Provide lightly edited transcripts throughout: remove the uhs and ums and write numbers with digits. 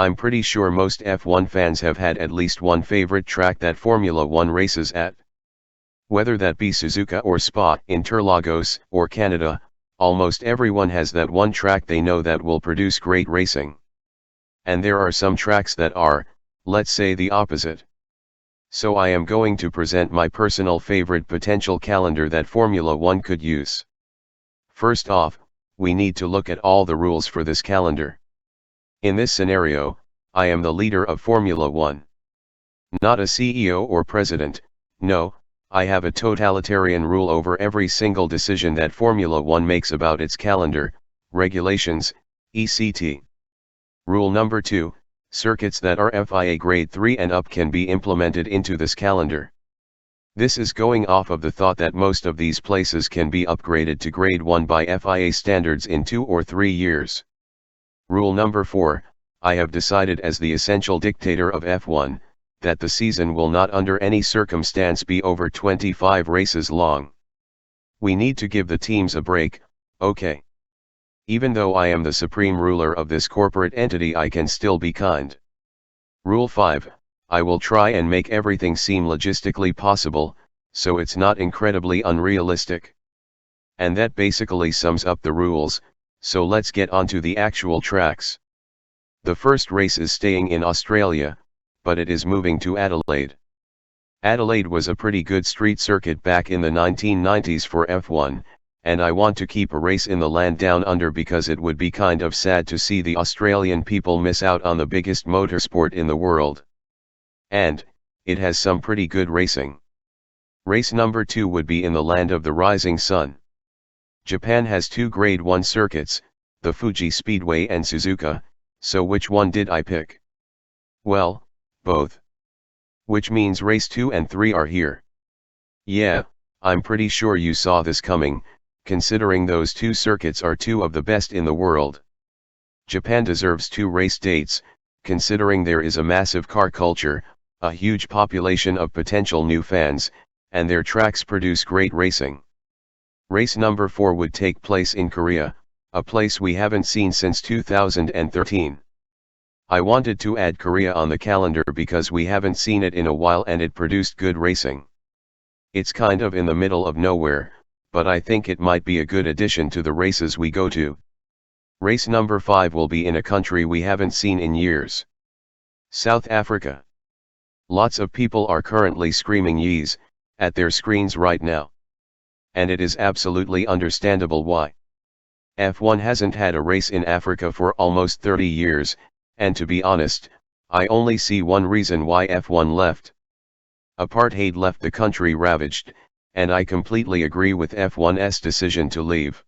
I'm pretty sure most F1 fans have had at least one favorite track that Formula 1 races at. Whether that be Suzuka or Spa, Interlagos, or Canada, almost everyone has that one track they know that will produce great racing. And there are some tracks that are, let's say, the opposite. So I am going to present my personal favorite potential calendar that Formula 1 could use. First off, we need to look at all the rules for this calendar. In this scenario, I am the leader of Formula 1. Not a CEO or president, no, I have a totalitarian rule over every single decision that Formula 1 makes about its calendar, regulations, etc. Rule number 2, circuits that are FIA Grade 3 and up can be implemented into this calendar. This is going off of the thought that most of these places can be upgraded to Grade 1 by FIA standards in 2 or 3 years. Rule number 4, I have decided as the essential dictator of F1, that the season will not under any circumstance be over 25 races long. We need to give the teams a break, okay. Even though I am the supreme ruler of this corporate entity, I can still be kind. Rule 5, I will try and make everything seem logistically possible, so it's not incredibly unrealistic. And that basically sums up the rules, so let's get onto the actual tracks. The first race is staying in Australia, but it is moving to Adelaide. Adelaide was a pretty good street circuit back in the 1990s for F1, and I want to keep a race in the land down under because it would be kind of sad to see the Australian people miss out on the biggest motorsport in the world. And, it has some pretty good racing. Race number 2 would be in the land of the rising sun. Japan has 2 Grade 1 circuits, the Fuji Speedway and Suzuka, so which one did I pick? Well, both. Which means race 2 and 3 are here. Yeah, I'm pretty sure you saw this coming, considering those 2 circuits are 2 of the best in the world. Japan deserves 2 race dates, considering there is a massive car culture, a huge population of potential new fans, and their tracks produce great racing. Race number 4 would take place in Korea, a place we haven't seen since 2013. I wanted to add Korea on the calendar because we haven't seen it in a while and it produced good racing. It's kind of in the middle of nowhere, but I think it might be a good addition to the races we go to. Race number 5 will be in a country we haven't seen in years. South Africa. Lots of people are currently screaming yees at their screens right now. And it is absolutely understandable why. F1 hasn't had a race in Africa for almost 30 years, and to be honest, I only see one reason why F1 left. Apartheid left the country ravaged, and I completely agree with F1's decision to leave.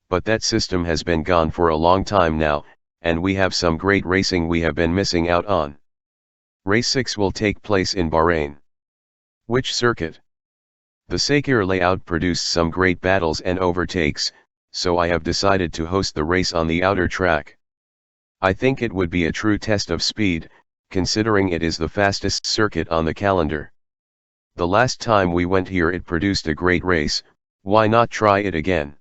But that system has been gone for a long time now, and we have some great racing we have been missing out on. Race 6 will take place in Bahrain. Which circuit? The Sakhir layout produced some great battles and overtakes, so I have decided to host the race on the outer track. I think it would be a true test of speed, considering it is the fastest circuit on the calendar. The last time we went here it produced a great race, why not try it again?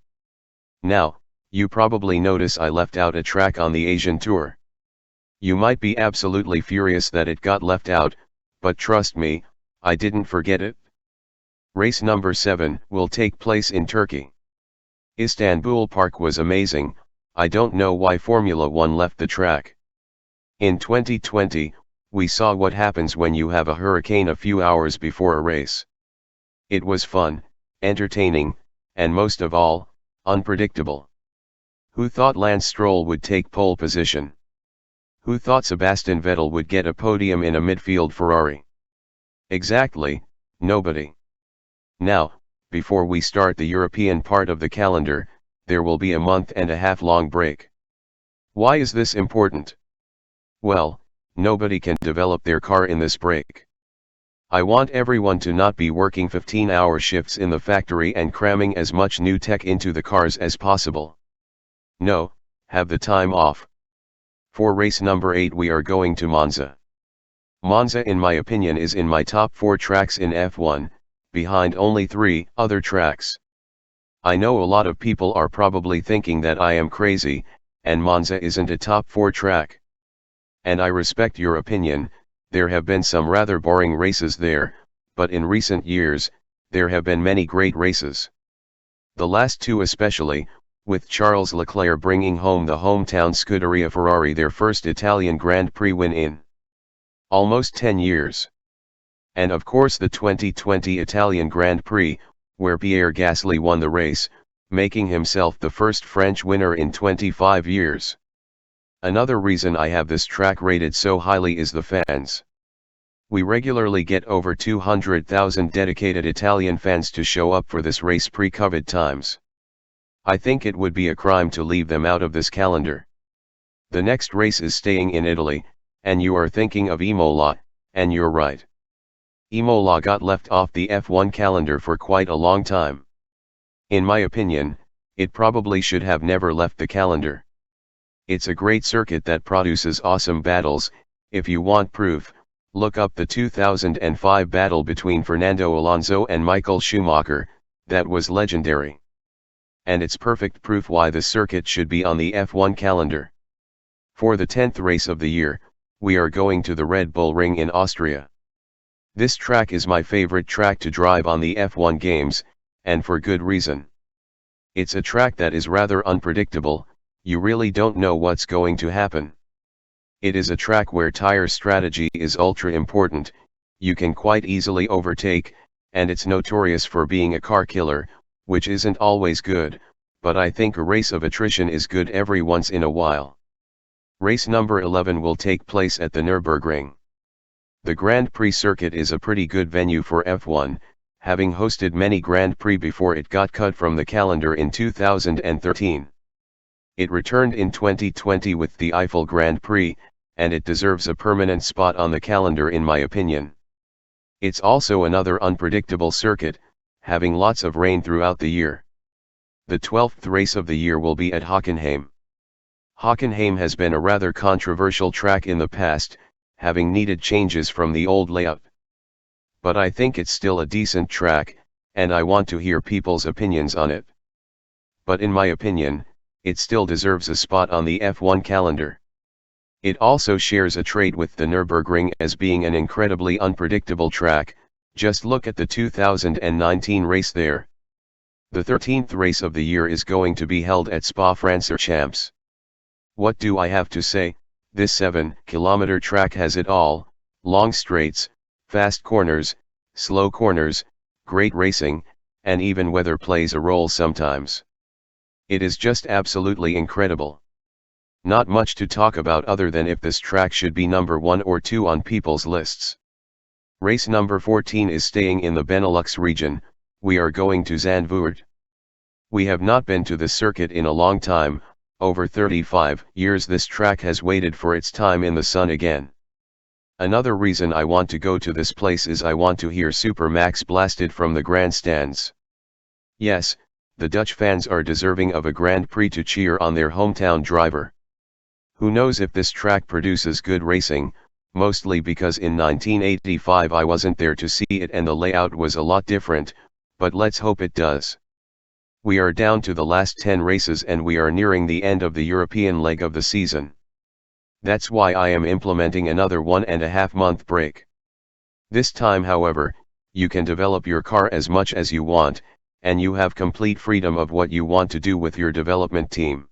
Now, you probably notice I left out a track on the Asian Tour. You might be absolutely furious that it got left out, but trust me, I didn't forget it. Race number 7 will take place in Turkey. Istanbul Park was amazing, I don't know why Formula 1 left the track. In 2020, we saw what happens when you have a hurricane a few hours before a race. It was fun, entertaining, and most of all, unpredictable. Who thought Lance Stroll would take pole position? Who thought Sebastian Vettel would get a podium in a midfield Ferrari? Exactly, nobody. Now, before we start the European part of the calendar, there will be a month-and-a-half long break. Why is this important? Well, nobody can develop their car in this break. I want everyone to not be working 15-hour shifts in the factory and cramming as much new tech into the cars as possible. No, have the time off. For race number 8 we are going to Monza. Monza in my opinion is in my top 4 tracks in F1, behind only 3 other tracks. I know a lot of people are probably thinking that I am crazy, and Monza isn't a top 4 track. and I respect your opinion. There have been some rather boring races there, but in recent years, there have been many great races. The last two especially, with Charles Leclerc bringing home the hometown Scuderia Ferrari their first Italian Grand Prix win in almost 10 years. And of course the 2020 Italian Grand Prix, where Pierre Gasly won the race, making himself the first French winner in 25 years. Another reason I have this track rated so highly is the fans. We regularly get over 200,000 dedicated Italian fans to show up for this race pre-COVID times. I think it would be a crime to leave them out of this calendar. The next race is staying in Italy, and you are thinking of Imola, and you're right. Imola got left off the F1 calendar for quite a long time. In my opinion, it probably should have never left the calendar. It's a great circuit that produces awesome battles. If you want proof, look up the 2005 battle between Fernando Alonso and Michael Schumacher, that was legendary. And it's perfect proof why the circuit should be on the F1 calendar. For the 10th race of the year, we are going to the Red Bull Ring in Austria. This track is my favorite track to drive on the F1 games, and for good reason. It's a track that is rather unpredictable. You really don't know what's going to happen. It is a track where tire strategy is ultra important. You can quite easily overtake, and it's notorious for being a car killer, which isn't always good, but I think a race of attrition is good every once in a while. Race number 11 will take place at the Nürburgring. The Grand Prix circuit is a pretty good venue for F1, having hosted many Grand Prix before it got cut from the calendar in 2013. It returned in 2020 with the Eifel Grand Prix, and it deserves a permanent spot on the calendar in my opinion. It's also another unpredictable circuit, having lots of rain throughout the year. The 12th race of the year will be at Hockenheim. Hockenheim has been a rather controversial track in the past, having needed changes from the old layout. But I think it's still a decent track, and I want to hear people's opinions on it. But in my opinion, it still deserves a spot on the F1 calendar. It also shares a trait with the Nürburgring as being an incredibly unpredictable track. Just look at the 2019 race there. The 13th race of the year is going to be held at Spa-Francorchamps. What do I have to say? This 7-kilometer track has it all: long straights, fast corners, slow corners, great racing, and even weather plays a role sometimes. It is just absolutely incredible. Not much to talk about other than if this track should be number 1 or 2 on people's lists. Race number 14 is staying in the Benelux region. We are going to Zandvoort. We have not been to this circuit in a long time. Over 35 years this track has waited for its time in the sun again. Another reason I want to go to this place is I want to hear Super Max blasted from the grandstands. Yes, the Dutch fans are deserving of a Grand Prix to cheer on their hometown driver. Who knows if this track produces good racing, mostly because in 1985 I wasn't there to see it and the layout was a lot different, but let's hope it does. We are down to the last 10 races and we are nearing the end of the European leg of the season. That's why I am implementing another 1.5 month break. This time, however, you can develop your car as much as you want, and you have complete freedom of what you want to do with your development team.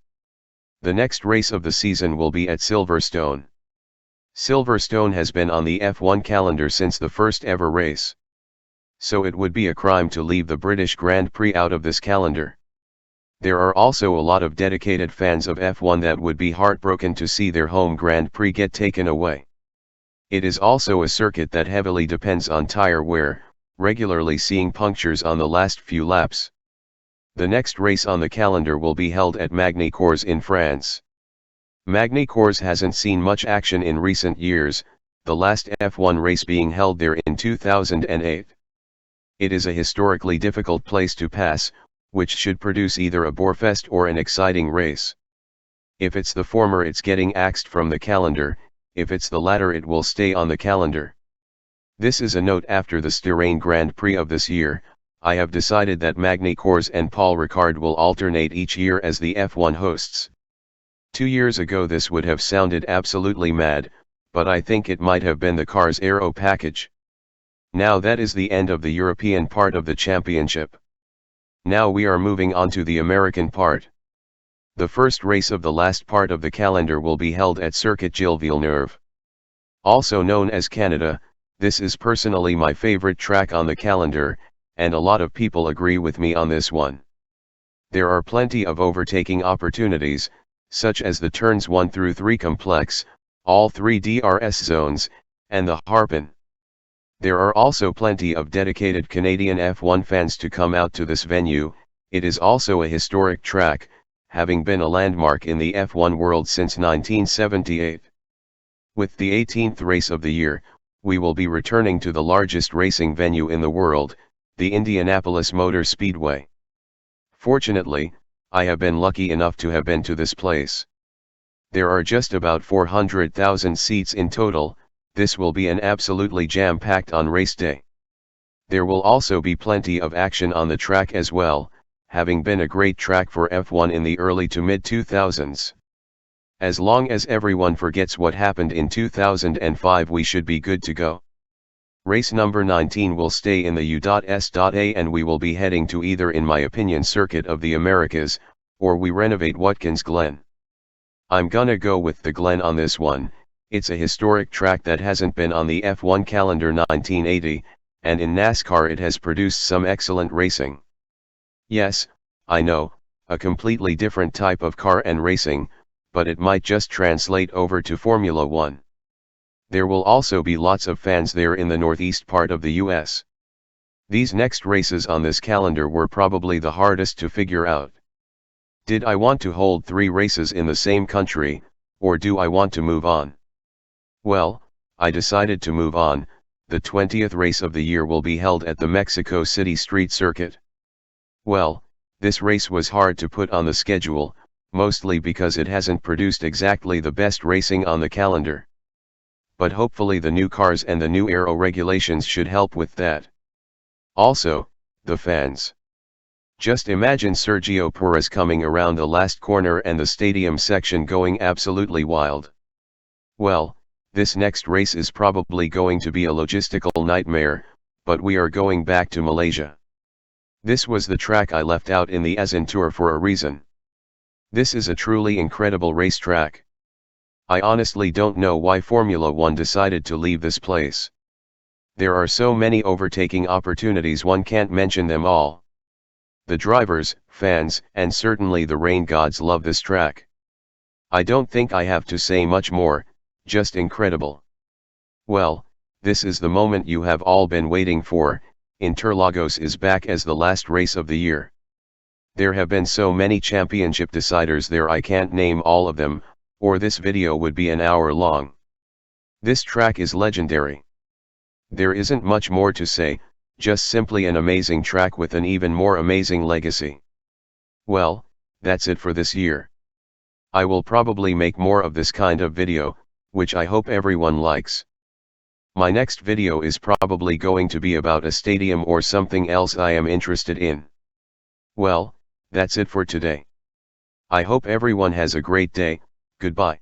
The next race of the season will be at Silverstone. Silverstone has been on the F1 calendar since the first ever race. So it would be a crime to leave the British Grand Prix out of this calendar. There are also a lot of dedicated fans of F1 that would be heartbroken to see their home Grand Prix get taken away. It is also a circuit that heavily depends on tire wear, regularly seeing punctures on the last few laps. The next race on the calendar will be held at Magny-Cours in France. Magny-Cours hasn't seen much action in recent years, the last F1 race being held there in 2008. It is a historically difficult place to pass, which should produce either a borefest or an exciting race. If it's the former, it's getting axed from the calendar; if it's the latter, it will stay on the calendar. This is a note: after the Stirain Grand Prix of this year, I have decided that Magny-Cours and Paul Ricard will alternate each year as the F1 hosts. 2 years ago this would have sounded absolutely mad, but I think it might have been the car's aero package. Now that is the end of the European part of the championship. Now we are moving on to the American part. The first race of the last part of the calendar will be held at Circuit Gilles Villeneuve. Also known as Canada, this is personally my favorite track on the calendar, and a lot of people agree with me on this one. There are plenty of overtaking opportunities, such as the turns 1 through 3 complex, all 3 DRS zones, and the hairpin. There are also plenty of dedicated Canadian F1 fans to come out to this venue. It is also a historic track, having been a landmark in the F1 world since 1978. With the 18th race of the year, we will be returning to the largest racing venue in the world, the Indianapolis Motor Speedway. Fortunately, I have been lucky enough to have been to this place. There are just about 400,000 seats in total. This will be an absolutely jam-packed on race day. There will also be plenty of action on the track as well, having been a great track for F1 in the early to mid-2000s. As long as everyone forgets what happened in 2005, we should be good to go. Race number 19 will stay in the U.S.A, and we will be heading to either, in my opinion, Circuit of the Americas, or we renovate Watkins Glen. I'm gonna go with the Glen on this one. It's a historic track that hasn't been on the F1 calendar 1980, and in NASCAR it has produced some excellent racing. Yes, I know, a completely different type of car and racing, but it might just translate over to Formula One. There will also be lots of fans there in the northeast part of the US. These next races on this calendar were probably the hardest to figure out. Did I want to hold 3 races in the same country, or do I want to move on? Well, I decided to move on. The 20th race of the year will be held at the Mexico City Street Circuit. Well, this race was hard to put on the schedule, mostly because it hasn't produced exactly the best racing on the calendar. But hopefully the new cars and the new aero regulations should help with that. Also, the fans. Just imagine Sergio Perez coming around the last corner and the stadium section going absolutely wild. Well, this next race is probably going to be a logistical nightmare, but we are going back to Malaysia. This was the track I left out in the ASEAN Tour for a reason. This is a truly incredible racetrack. I honestly don't know why Formula One decided to leave this place. There are so many overtaking opportunities, one can't mention them all. The drivers, fans, and certainly the rain gods love this track. I don't think I have to say much more, just incredible. Well, this is the moment you have all been waiting for. Interlagos is back as the last race of the year. There have been so many championship deciders there, I can't name all of them, or this video would be an hour long. This track is legendary. There isn't much more to say, just simply an amazing track with an even more amazing legacy. Well, that's it for this year. I will probably make more of this kind of video, which I hope everyone likes. My next video is probably going to be about a stadium or something else I am interested in. Well, that's it for today. I hope everyone has a great day. Goodbye.